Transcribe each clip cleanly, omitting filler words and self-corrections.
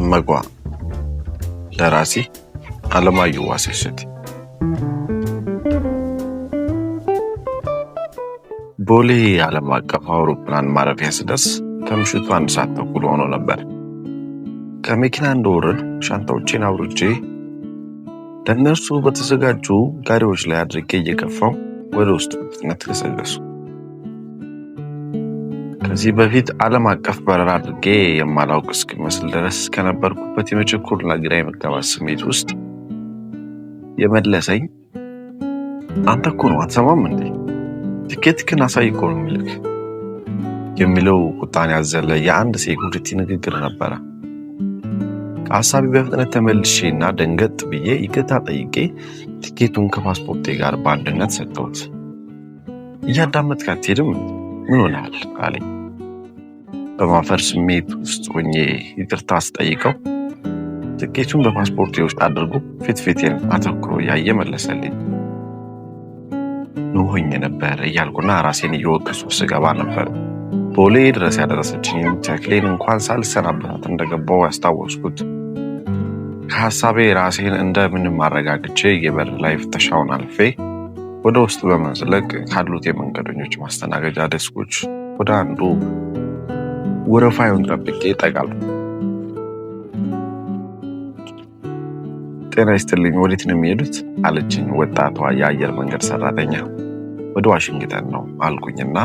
እመጓ ደራሲ አለማየሁ ዋሴ እሸቴ። ቦሌ ዓለም አቀፍ አውሮፕላን ማረፊያ ስደርስ ከምሽቱ 1 ሰዓት ተኩል ሆኖ ነበር። ከመኪና እንደወረድኩ ሻንጣዎቼን አውርጄ ለእነርሱ በተዘጋጁ ጋሪዎች ላይ አድርጌ እየገፋሁ ወደ ውስጥ በፍጥነት ገሰገስኩ። ከዚህ በፊት ዓለም አቀፍ በረራ አድርጌ የማላውቅ እስኪመስል ድረስ ከነበርኩበት የመቸኮልና ግራ የመጋባት ስሜት ውስጥ የመለሰኝ አንተ እኮ ነው አትሰማም እንዴ? ትኬትህን አሳይ እኮ ነው የሚልክ የሚለው ቁጣን ያዘለ የአንድ ሴኩሪቲ ንግግር ነበረ። ከሀሳቢ በፍጥነት ተመልሼና ደንገጥ ብዬ ይቅርታ ጠይቄ ትኬቱን ከፓስፖርቴ ጋር በአንድነት ሰጠሁት። እያዳመጥክ አትሄድም? ምን ሆነሃል አለኝ። በማፈር ስሜት ውስጥ ሆኜ ይቅርታ ስጠይቀው ትኬቱን በፓስፖርቴ ውስጥ አድርጎ ፊቴን አተኩሮ እያየ መለሰልኝ። ሆኜ ነበር እያልኩና ራሴን እየወቀሱ ስገባ ነበር ቦሌ ድረስ ያደረሰችኝ ተክሌን እንኳን ሳልሰናበታት እንደገባው ያስታወስኩት። ከሀሳቤ ራሴን እንደምንም አረጋግቼ የበር ላይ ፍተሻውን አልፌ ወደ ውስጥ በመዝለቅ ካሉት የመንገደኞች ማስተናገጃ ደስኮች ወደ አንዱ ወረፋውን ጠብቄ ጠጋሉ። ጤና ይስጥልኝ፣ ወዴት ነው የሚሄዱት አለችኝ ወጣቷ የአየር መንገድ ሰራተኛ። ወደ ዋሽንግተን ነው አልኩኝና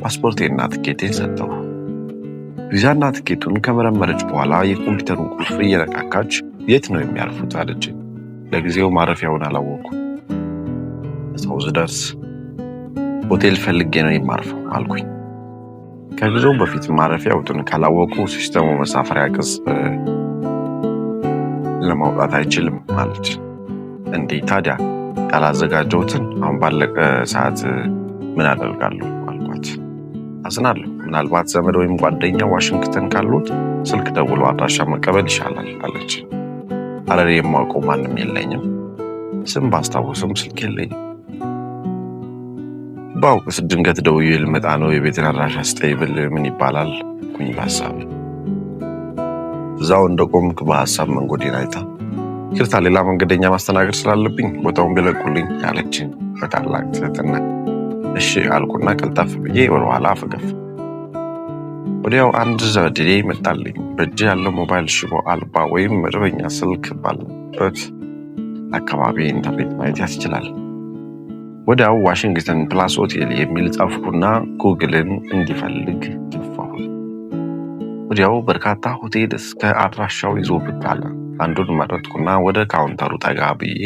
ፓስፖርቴና ትኬቴን ሰጠሁ። ቪዛና ትኬቱን ከመረመረች በኋላ የኮምፒውተሩን ቁልፍ እየነካካች የት ነው የሚያርፉት አለችኝ። ለጊዜው ማረፊያውን አላወኩም። እዛው ስደርስ ሆቴል ፈልጌ ነው የማርፈው አልኩኝ። ከጊዜው በፊት ማረፊያውን ካላወቁ ሲስተሙ መሳፈሪያ ቅጽ ለማውጣት አይችልም አለች። እንዴ ታዲያ ያላዘጋጀሁትን አሁን ባለቀ ሰዓት ምን አደርጋለሁ አልኳት። አዝናለሁ፣ ምናልባት ዘመድ ወይም ጓደኛ ዋሽንግተን ካሉት ስልክ ደውሎ አድራሻ መቀበል ይሻላል አለች። አረ የማውቀው ማንም የለኝም፣ ስም ባስታውስም ስልክ የለኝም። ባውቅስ ድንገት ደውዬ ልመጣ ነው የቤትን አድራሻ ስጠኝ ብል ምን ይባላል ኩኝ በሀሳብ እዛው እንደቆምክ በሀሳብ መንጎዴን አይታ ይቅርታ ሌላ መንገደኛ ማስተናገድ ስላለብኝ ቦታውን ቢለቁልኝ ያለችኝ በታላቅ ትህትና እሺ አልኩና ቀልጣፍ ብዬ ወደኋላ አፈገፍ። ወዲያው አንድ ዘመዴ መጣልኝ። በእጅ ያለው ሞባይል ሽቦ አልባ ወይም መደበኛ ስልክ ባለበት አካባቢ ኢንተርኔት ማየት ያስችላል። ወዲያው ዋሽንግተን ፕላስ ሆቴል የሚል ጻፍኩና ጉግልን እንዲፈልግ ገፋሁ። ወዲያው በርካታ ሆቴል እስከ አድራሻው ይዞ ብቅ አለ። አንዱን መረጥኩና ወደ ካውንተሩ ጠጋ ብዬ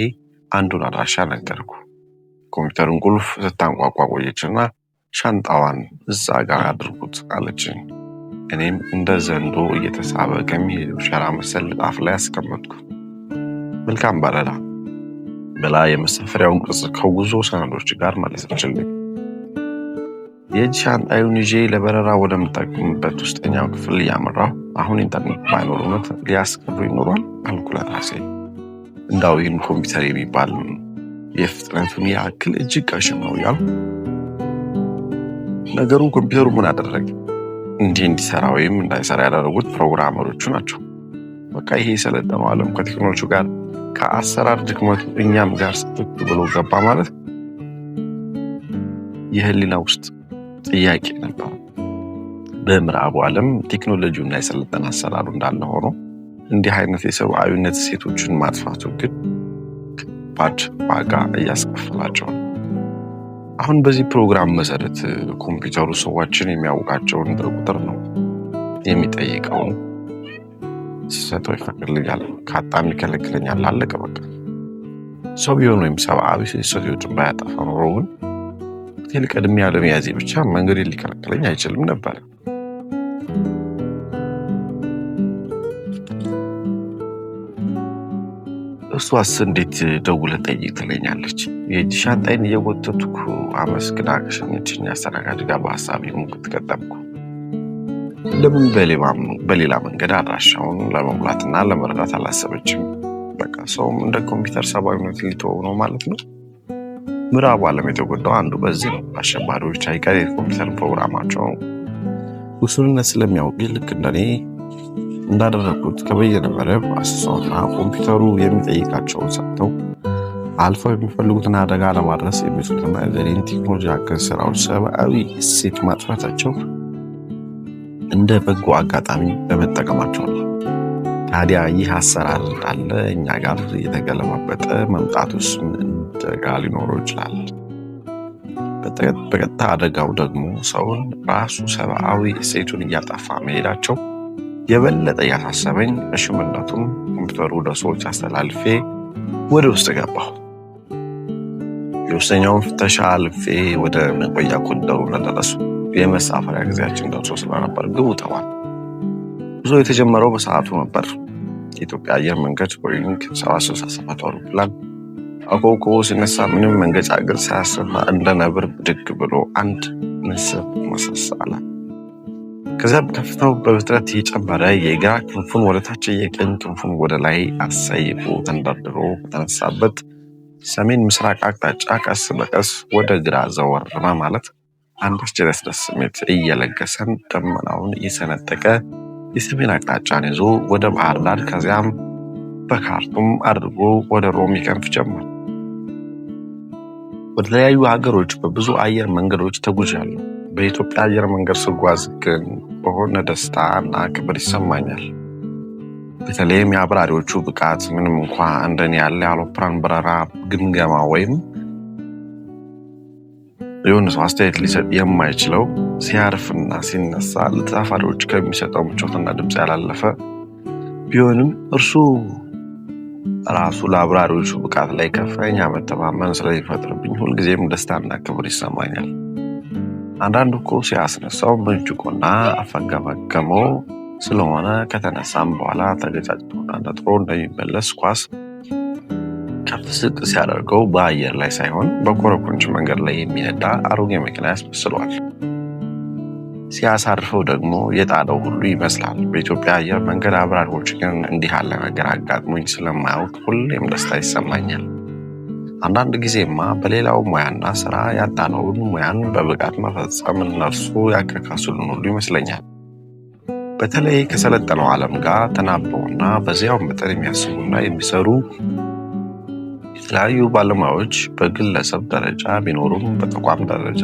አንዱን አድራሻ ነገርኩ። ኮምፒውተሩን ቁልፍ ስታንቋቋ ቆየችና ሻንጣዋን እዛ ጋር አድርጉት አለችኝ። እኔም እንደ ዘንዶ እየተሳበ ከሚሄዱ ሸራ መሰል ጣፍ ላይ አስቀመጥኩ። መልካም በረራ ብላ የመሳፈሪያውን ቅጽ ከጉዞ ሰነዶች ጋር መለሰችልኝ። የእጅ ሻንጣዩን ይዤ ለበረራ ወደምጠቀምበት ውስጠኛው ክፍል እያመራሁ አሁን ኢንተርኔት ባይኖር እውነት ሊያስቀሩ ይኖሯል አልኩ ለራሴ። እንዳው ይህን ኮምፒውተር የሚባል የፍጥነቱን ያክል እጅግ ቀሽም ነው ያሉ። ነገሩ ኮምፒውተሩ ምን አደረገ? እንዲህ እንዲሰራ ወይም እንዳይሰራ ያደረጉት ፕሮግራመሮቹ ናቸው። በቃ ይሄ የሰለጠነው ዓለም ከቴክኖሎጂ ጋር ከአሰራር ድክመቱ እኛም ጋር ስትክ ብሎ ገባ ማለት የህሊና ውስጥ ጥያቄ ነበር። በምዕራቡ ዓለም ቴክኖሎጂውና የሰለጠነ አሰራሩ እንዳለ ሆኖ እንዲህ አይነት የሰብአዊነት እሴቶችን ማጥፋቱ ግን ከባድ ዋጋ እያስከፈላቸው ነው። አሁን በዚህ ፕሮግራም መሰረት ኮምፒውተሩ ሰዎችን የሚያውቃቸውን ቁጥር ነው የሚጠይቀው። ሰው ይፈቅድልኛል፣ ካጣም ይከለክለኛል። አለቀ በቃ። ሰው ቢሆን ወይም ሰብአዊ እሴቶችን ባያጠፋ ኖሮ ግን ሆቴል ቀድሜ ያለመያዜ ብቻ መንገድ ሊከለክለኝ አይችልም ነበር። እሷስ እንዴት ደውለህ ጠይቅ ትለኛለች። የእጅ ሻንጣዬን እየጎተትኩ አመስግና ከሸኘችኝ አስተናጋጅ ጋር በሀሳቤ ሙግት ገጠምኩ። ለምን በሌላ መንገድ አድራሻውን ለመሙላትና ለመረዳት አላሰበችም? በቃ ሰውም እንደ ኮምፒውተር ሰብአዊነት ሊተወው ነው ማለት ነው። ምዕራቡ ዓለም የተጎዳው አንዱ በዚህ ነው። አሸባሪዎች አይቀር የኮምፒውተር ፕሮግራማቸው ውሱንነት ስለሚያውቅ ልክ እንደኔ እንዳደረኩት ከበየነ መረብ አስሰውና ኮምፒውተሩ የሚጠይቃቸውን ሰጥተው አልፈው የሚፈልጉትን አደጋ ለማድረስ የሚችሉትና የዘዴን ቴክኖሎጂ አገዝ ስራዎች ሰብአዊ እሴት ማጥፋታቸው እንደ በጎ አጋጣሚ በመጠቀማቸው ነው። ታዲያ ይህ አሰራር እንዳለ እኛ ጋር የተገለባበጠ መምጣቱስ ምን አደጋ ሊኖረው ይችላል? በቀጥታ አደጋው ደግሞ ሰውን ራሱ ሰብአዊ እሴቱን እያጠፋ መሄዳቸው የበለጠ ያሳሰበኝ እሽምነቱን ኮምፒውተሩ ለሰዎች አስተላልፌ ወደ ውስጥ ገባሁ። የውስጠኛውን ፍተሻ አልፌ ወደ መቆያ ኮሪደሩ እንደደረሱ የመሳፈሪያ ጊዜያችን ደርሶ ስለነበር ግቡ ተባለ። ጉዞ የተጀመረው በሰዓቱ ነበር። የኢትዮጵያ አየር መንገድ ቦይንግ 767 አውሮፕላን አኮብኩቦ ሲነሳ ምንም መንገጫገጭ ሳያሰማ እንደ ነብር ብድግ ብሎ አንድ ንስር መሰስ አለ። ከዚያ ከፍታው በፍጥነት እየጨመረ የግራ ክንፉን ወደ ታች የቀኝ ክንፉን ወደ ላይ አሰይፎ ተንደርድሮ በተነሳበት ሰሜን ምስራቅ አቅጣጫ ቀስ በቀስ ወደ ግራ ዘወር በማለት አንድ አስደሳች ስሜት እየለገሰን ደመናውን እየሰነጠቀ የሰሜን አቅጣጫን ይዞ ወደ ባህር ዳር ከዚያም በካርቱም አድርጎ ወደ ሮም ይከንፍ ጀመር። ወደ ተለያዩ ሀገሮች በብዙ አየር መንገዶች ተጉዣለሁ። በኢትዮጵያ አየር መንገድ ስጓዝ ግን በሆነ ደስታ እና ክብር ይሰማኛል። በተለይም የአብራሪዎቹ ብቃት ምንም እንኳ እንደኔ ያለ የአውሮፕላን በረራ ግምገማ ወይም የሆነ ሰው አስተያየት ሊሰጥ የማይችለው ሲያርፍና ሲነሳ ለተሳፋሪዎች ከሚሰጠው ምቾትና ድምፅ ያላለፈ ቢሆንም እርሱ ራሱ ለአብራሪዎቹ ብቃት ላይ ከፍተኛ መተማመን ስለሚፈጥርብኝ ሁልጊዜም ደስታና ክብር ይሰማኛል። አንዳንዱ እኮ ሲያስነሳው ምንጭቆና አፈገመገመው ስለሆነ ከተነሳም በኋላ ተገጫጭቶና ነጥሮ እንደሚመለስ ኳስ ከፍ ዝቅ ሲያደርገው በአየር ላይ ሳይሆን በኮረኮንች መንገድ ላይ የሚነዳ አሮጌ መኪና ያስመስለዋል። ሲያሳርፈው ደግሞ የጣለው ሁሉ ይመስላል። በኢትዮጵያ አየር መንገድ አብራሪዎች ግን እንዲህ ያለ ነገር አጋጥሞኝ ስለማያውቅ ሁሌም ደስታ ይሰማኛል። አንዳንድ ጊዜማ በሌላው ሙያና ስራ ያጣነውን ሙያን በብቃት መፈጸም እነርሱ ያከካሱልን ሁሉ ይመስለኛል። በተለይ ከሰለጠነው ዓለም ጋር ተናበውና በዚያው መጠን የሚያስቡና የሚሰሩ የተለያዩ ባለሙያዎች በግለሰብ ደረጃ ቢኖሩም በተቋም ደረጃ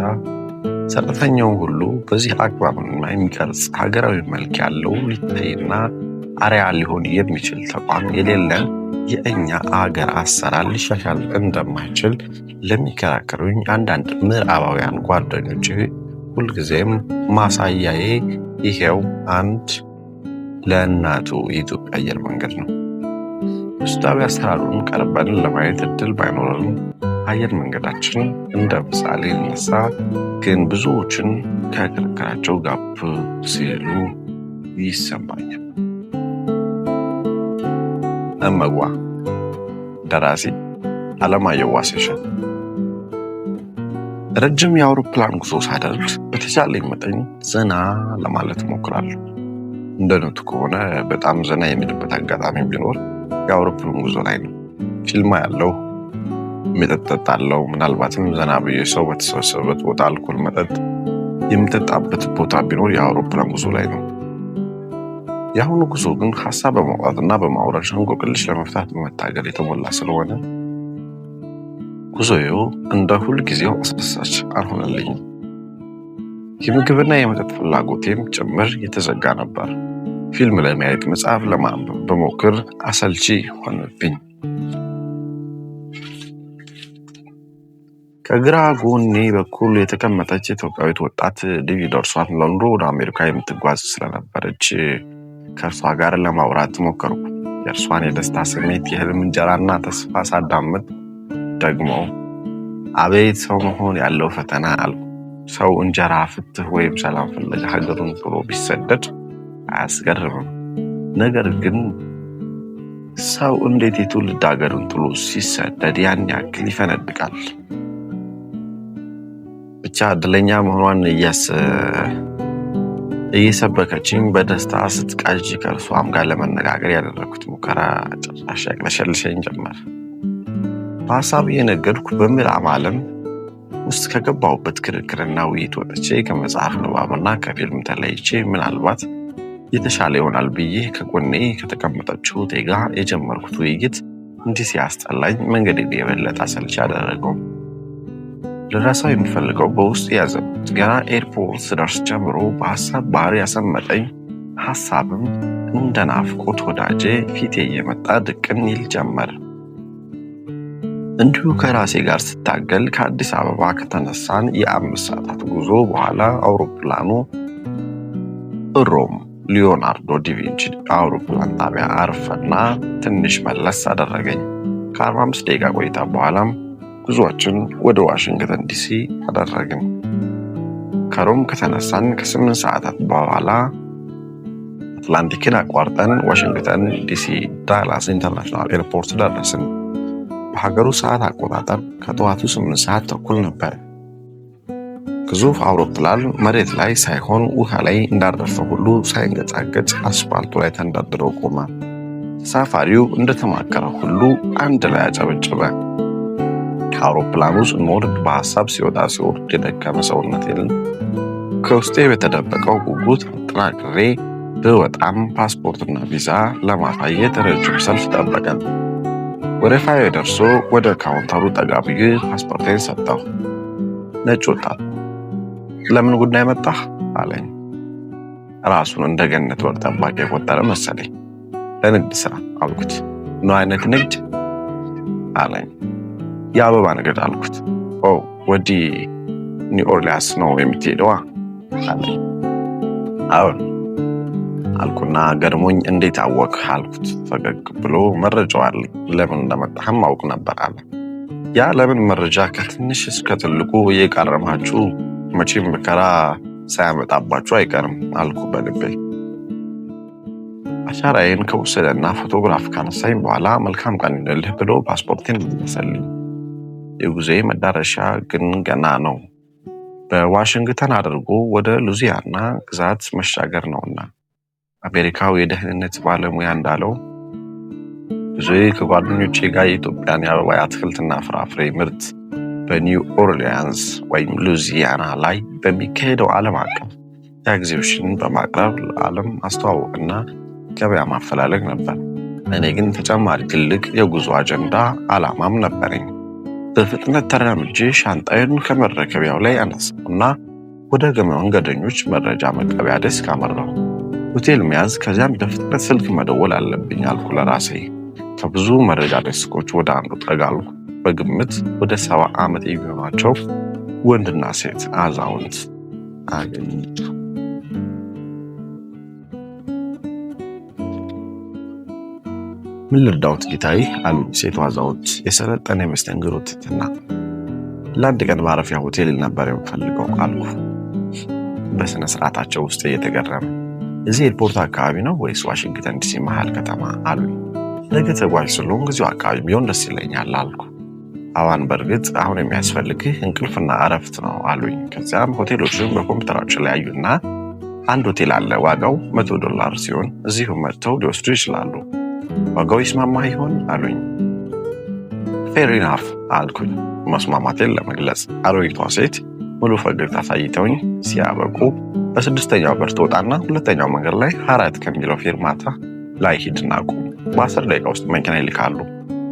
ሰራተኛው ሁሉ በዚህ አግባብና የሚቀርጽ ሀገራዊ መልክ ያለው ሊታይና አርአያ ሊሆን የሚችል ተቋም የሌለ የእኛ አገር አሰራር ሊሻሻል እንደማይችል ለሚከራከሩኝ አንዳንድ ምዕራባውያን ጓደኞቼ ሁልጊዜም ማሳያዬ ይሄው አንድ ለእናቱ የኢትዮጵያ አየር መንገድ ነው። ውስጣዊ አሰራሩን ቀርበን ለማየት እድል ባይኖረንም አየር መንገዳችን እንደ ምሳሌ ይነሳ፣ ግን ብዙዎችን ከክርክራቸው ጋብ ሲሉ ይሰማኛል። እመጓ ደራሲ አለማየሁ ዋሴሸን። ረጅም የአውሮፕላን ጉዞ ሳደርግ በተቻለኝ መጠን ዘና ለማለት እሞክራለሁ። እንደነቱ ከሆነ በጣም ዘና የሚልበት አጋጣሚ ቢኖር የአውሮፕላን ጉዞ ላይ ነው። ፊልማ ያለው መጠጥ ጠጣለሁ። ምናልባትም ዘና ብዬ ሰው በተሰበሰበበት ቦታ አልኮል መጠጥ የምጠጣበት ቦታ ቢኖር የአውሮፕላን ጉዞ ላይ ነው። የአሁኑ ጉዞ ግን ሀሳብ በማውጣትና በማውረድ እንቆቅልሽ ለመፍታት በመታገል የተሞላ ስለሆነ ጉዞዬው እንደ ሁል ጊዜው አስደሳች አልሆነልኝም። የምግብና የመጠጥ ፍላጎቴም ጭምር የተዘጋ ነበር። ፊልም ለማየት መጽሐፍ ለማንበብ በሞክር አሰልቺ ሆነብኝ። ከግራ ጎኔ በኩል የተቀመጠች ኢትዮጵያዊት ወጣት ልጅ ደርሷት ለኑሮ ወደ አሜሪካ የምትጓዝ ስለነበረች ከእርሷ ጋር ለማውራት ሞከርኩ። የእርሷን የደስታ ስሜት፣ የህልም እንጀራና ተስፋ ሳዳምጥ ደግሞ አቤት ሰው መሆን ያለው ፈተና አልኩ። ሰው እንጀራ ፍትህ ወይም ሰላም ፍለጋ ሀገሩን ጥሎ ቢሰደድ አያስገርምም። ነገር ግን ሰው እንዴት የትውልድ ሀገሩን ጥሎ ሲሰደድ ያን ያክል ይፈነድቃል? ብቻ እድለኛ መሆኗን እየሰበከችኝ በደስታ ስትቃዥ ከእርሷም ጋር ለመነጋገር ያደረኩት ሙከራ ጭራሽ ያቅለሸልሸኝ ጀመር። በሀሳብ እየነገድኩ በምዕራብ ዓለም ውስጥ ከገባሁበት ክርክርና ውይይት ወጥቼ ከመጽሐፍ ንባብና ከፊልም ተለይቼ ምናልባት የተሻለ ይሆናል ብዬ ከጎኔ ከተቀመጠችው ቴጋ የጀመርኩት ውይይት እንዲህ ሲያስጠላኝ መንገዴን የበለጠ አሰልቺ አደረገው። ልረሳው የሚፈልገው በውስጥ ያዘብኩት ገና ኤርፖርት ስደርስ ጀምሮ በሀሳብ ባህር ያሰመጠኝ ሀሳብም እንደ ናፍቆት ወዳጄ ፊቴ እየመጣ ድቅን ይል ጀመር። እንዲሁ ከራሴ ጋር ስታገል ከአዲስ አበባ ከተነሳን የ5 ሰዓታት ጉዞ በኋላ አውሮፕላኑ ሮም ሊዮናርዶ ዳቪንቺ አውሮፕላን ጣቢያ አረፈና ትንሽ መለስ አደረገኝ። ከ45 ደቂቃ ቆይታ በኋላም ጉዞአችን ወደ ዋሽንግተን ዲሲ አደረግን። ከሮም ከተነሳን ከ8 ሰዓታት በኋላ አትላንቲክን አቋርጠን ዋሽንግተን ዲሲ ዳላስ ኢንተርናሽናል ኤርፖርት ደረስን። በሀገሩ ሰዓት አቆጣጠር ከጠዋቱ 8 ሰዓት ተኩል ነበር። ግዙፍ አውሮፕላን መሬት ላይ ሳይሆን ውሃ ላይ እንዳረፈ ሁሉ ሳይንገጫገጭ አስፋልቱ ላይ ተንደርድሮ ቆመ። ተሳፋሪው እንደተማከረ ሁሉ አንድ ላይ አጨበጨበ። ከአውሮፕላኑ ስንወርድ በሀሳብ ሲወጣ ሲወርድ የደከመ ሰውነቴን ከውስጤ በተደበቀው ጉጉት አጠናክሬ ብወጣም ፓስፖርትና ቪዛ ለማሳየት ረጅም ሰልፍ ጠበቀን። ወረፋዬ ደርሶ ወደ ካውንተሩ ጠጋ ብዬ ፓስፖርቴን ሰጠሁ። ነጭ ወጣት ለምን ጉዳይ መጣህ አለኝ። ራሱን እንደ ገነት ወር ጠባቂ የቆጠረ መሰለኝ። ለንግድ ስራ አልኩት። ምን አይነት ንግድ አለኝ። የአበባ ንግድ አልኩት። ኦ ወዲህ ኒው ኦርሊያንስ ነው የምትሄደዋ አለኝ። አዎን አልኩና ገርሞኝ እንዴት አወቅህ አልኩት። ፈገግ ብሎ መረጃው አለኝ፣ ለምን እንደመጣህም አውቅ ነበር አለ። ያ ለምን መረጃ ከትንሽ እስከ ትልቁ እየቃረማችሁ መቼም መከራ ሳያመጣባችሁ አይቀርም አልኩ በልቤ። አሻራዬን ከወሰደና ፎቶግራፍ ካነሳኝ በኋላ መልካም ቀን ይሁንልህ ብሎ ፓስፖርቴን መለሰልኝ። የጉዞዬ መዳረሻ ግን ገና ነው። በዋሽንግተን አድርጎ ወደ ሉዚያና ግዛት መሻገር ነውና አሜሪካው የደህንነት ባለሙያ እንዳለው ብዙዬ ከጓደኞቼ ጋር የኢትዮጵያን የአበባ አትክልትና ፍራፍሬ ምርት በኒው ኦርሊያንስ ወይም ሉዚያና ላይ በሚካሄደው ዓለም አቀፍ ኤግዚቢሽን በማቅረብ ለዓለም ማስተዋወቅና ገበያ ማፈላለግ ነበር። እኔ ግን ተጨማሪ ትልቅ የጉዞ አጀንዳ ዓላማም ነበረኝ። በፍጥነት ተራምጄ ሻንጣዬን ከመረከቢያው ላይ አነሳሁና ወደ መንገደኞች መረጃ መቀበያ ዴስክ አመራሁ። ሆቴል መያዝ፣ ከዚያም በፍጥነት ስልክ መደወል አለብኝ አልኩ ለራሴ። ከብዙ መረጃ ዴስኮች ወደ አንዱ ጠጋልኩ። በግምት ወደ 70 ዓመት የሚሆናቸው ወንድና ሴት አዛውንት አገኘሁ። ምን ልርዳዎት ጌታዬ አሉኝ ሴቱ አዛውንት የሰለጠነ የመስተንግዶ ትህትና። ለአንድ ቀን ማረፊያ ሆቴል ነበር የምፈልገው አልኩ በስነ ስርዓታቸው ውስጥ እየተገረመ። እዚህ ኤርፖርት አካባቢ ነው ወይስ ዋሽንግተን ዲሲ መሃል ከተማ አሉኝ። ነገ ተጓዥ ስለሆንኩ እዚሁ አካባቢ ቢሆን ደስ ይለኛል አልኩ። አዋን በእርግጥ አሁን የሚያስፈልግህ እንቅልፍና እረፍት ነው አሉኝ። ከዚያም ሆቴሎችን በኮምፒውተራቸው ላይ አዩና አንድ ሆቴል አለ፣ ዋጋው $100 ሲሆን እዚሁ መጥተው ሊወስዱ ይችላሉ። ዋጋው ይስማማ ይሆን አሉኝ። ፌር ኢናፍ አልኩኝ መስማማቴን ለመግለጽ። አሮጊቷ ሴት ሙሉ ፈገግታ አሳይተውኝ ሲያበቁ በ6ኛው በር ትወጣና 2ኛው መንገድ ላይ ሀራት ከሚለው ፌርማታ ላይ ሂድና ቁም፣ በ10 ደቂቃ ውስጥ መኪና ይልካሉ፣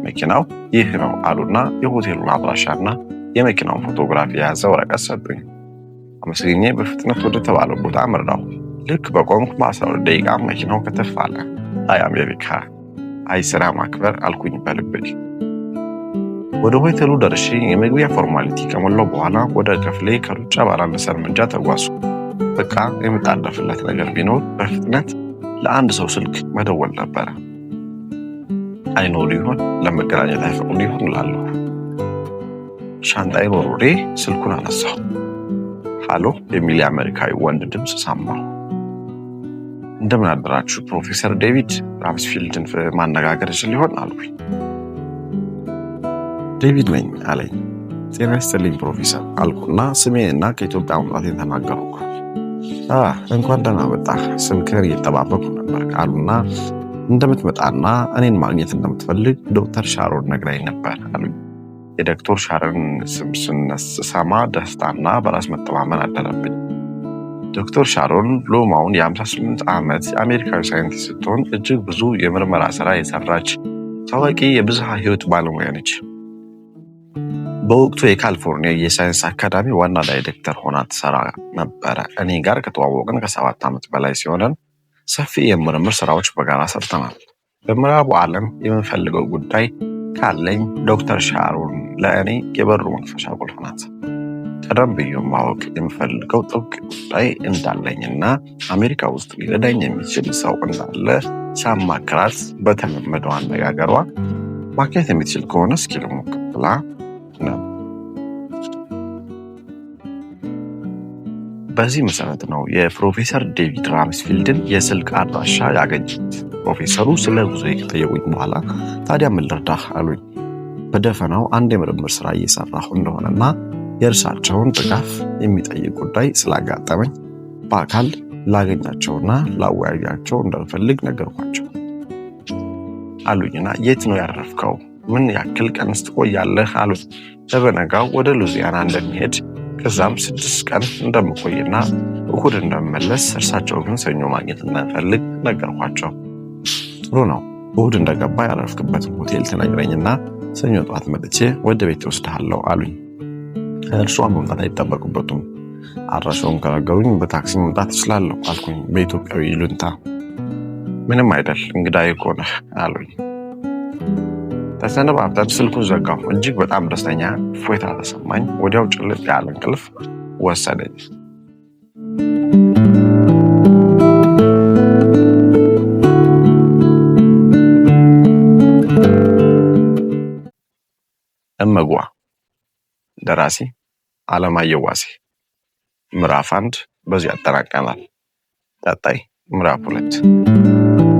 መኪናው ይህ ነው አሉና የሆቴሉን አድራሻና የመኪናውን ፎቶግራፊ የያዘ ወረቀት ሰጡኝ። አመስግኜ በፍጥነት ወደ ተባለው ቦታ አመራሁ። ልክ በቆምኩ በ12 ደቂቃ መኪናው ከተፍ አለ። አይ አሜሪካ፣ አይ ስራ ማክበር አልኩኝ በልቤ። ወደ ሆቴሉ ደርሼ የመግቢያ ፎርማሊቲ ከሞላው በኋላ ወደ ክፍሌ ከሩጫ ባላነሰ እርምጃ ተጓዝኩ። በቃ የምጣደፍለት ነገር ቢኖር በፍጥነት ለአንድ ሰው ስልክ መደወል ነበረ። አይኖሩ ይሆን ለመገናኘት አይፈቅዱ ይሆን እላለሁ። ሻንጣዬን ወርውሬ ስልኩን አነሳሁ። ሃሎ የሚል የአሜሪካዊ ወንድ ድምፅ ሰማሁ። እንደምን አደራችሁ ፕሮፌሰር ዴቪድ ራምስፊልድን ማነጋገር እችል ይሆን አልኩኝ። ዴቪድ ነኝ አለኝ። ጤና ይስጥልኝ ፕሮፌሰር አልኩና ስሜንና ከኢትዮጵያ መምጣቴን ተናገርኩ። እንኳን ደህና መጣህ፣ ስልክህን እየጠባበቁ ነበር አሉና እንደምትመጣና እኔን ማግኘት እንደምትፈልግ ዶክተር ሻሮን ነግራኝ ነበር አሉኝ። የዶክተር ሻሮን ስም ስሰማ ደስታና በራስ መተማመን አደረብኝ። ዶክተር ሻሮን ሎማውን የ58 ዓመት አሜሪካዊ ሳይንቲስት ስትሆን እጅግ ብዙ የምርመራ ስራ የሰራች ታዋቂ የብዝሃ ህይወት ባለሙያ ነች። በወቅቱ የካሊፎርኒያ የሳይንስ አካዳሚ ዋና ዳይሬክተር ሆና ትሰራ ነበረ። እኔ ጋር ከተዋወቅን ከ7 ዓመት በላይ ሲሆነን ሰፊ የምርምር ስራዎች በጋራ ሰርተናል። በምዕራቡ ዓለም የምፈልገው ጉዳይ ካለኝ ዶክተር ሻሮን ለእኔ የበሩ መክፈቻ ቁልፍ ናት። ቀደም ብዬ ማወቅ የምፈልገው ጥብቅ ጉዳይ እንዳለኝና አሜሪካ ውስጥ ሊረዳኝ የሚችል ሰው እንዳለ ሳማክራት በተለመደው አነጋገሯ ማግኘት የምትችል ከሆነ እስኪ ልሞክር ብላ ነው። በዚህ መሰረት ነው የፕሮፌሰር ዴቪድ ራምስፊልድን የስልክ አድራሻ ያገኘሁት። ፕሮፌሰሩ ስለ ጉዞዬ ከጠየቁኝ በኋላ ታዲያ ምን ልርዳህ አሉኝ። በደፈናው አንድ የምርምር ስራ እየሰራሁ እንደሆነና የእርሳቸውን ድጋፍ የሚጠይቅ ጉዳይ ስላጋጠመኝ በአካል ላገኛቸውና ላወያያቸው እንደምፈልግ ነገርኳቸው አሉኝና የት ነው ያረፍከው? ምን ያክል ቀንስ ትቆያለህ አሉኝ። በበነጋው ወደ ሉዚያና እንደሚሄድ ከዛም 6 ቀን እንደምቆይና እሁድ እንደምመለስ፣ እርሳቸው ግን ሰኞ ማግኘት እንደምፈልግ ነገርኳቸው። ጥሩ ነው፣ እሁድ እንደገባ ያረፍክበትን ሆቴል ትነግረኝና ሰኞ ጠዋት መጥቼ ወደ ቤት ወስድሃለሁ አሉኝ። እርሷ መምጣት አይጠበቅበትም፣ አድራሻውን ከነገሩኝ በታክሲ መምጣት እችላለሁ አልኩኝ በኢትዮጵያዊ ይሉንታ። ምንም አይደል እንግዳዬ እኮ ነህ አሉኝ። ተሰነባብተን ስልኩን ዘጋሁ። እጅግ በጣም ደስተኛ እፎይታ ተሰማኝ። ወዲያው ጭልጥ ያለ እንቅልፍ ወሰደኝ። እመጓ ደራሲ አለማየሁ ዋሴ። ምዕራፍ 1 በዚህ ያጠናቀናል። ቀጣይ ምዕራፍ 2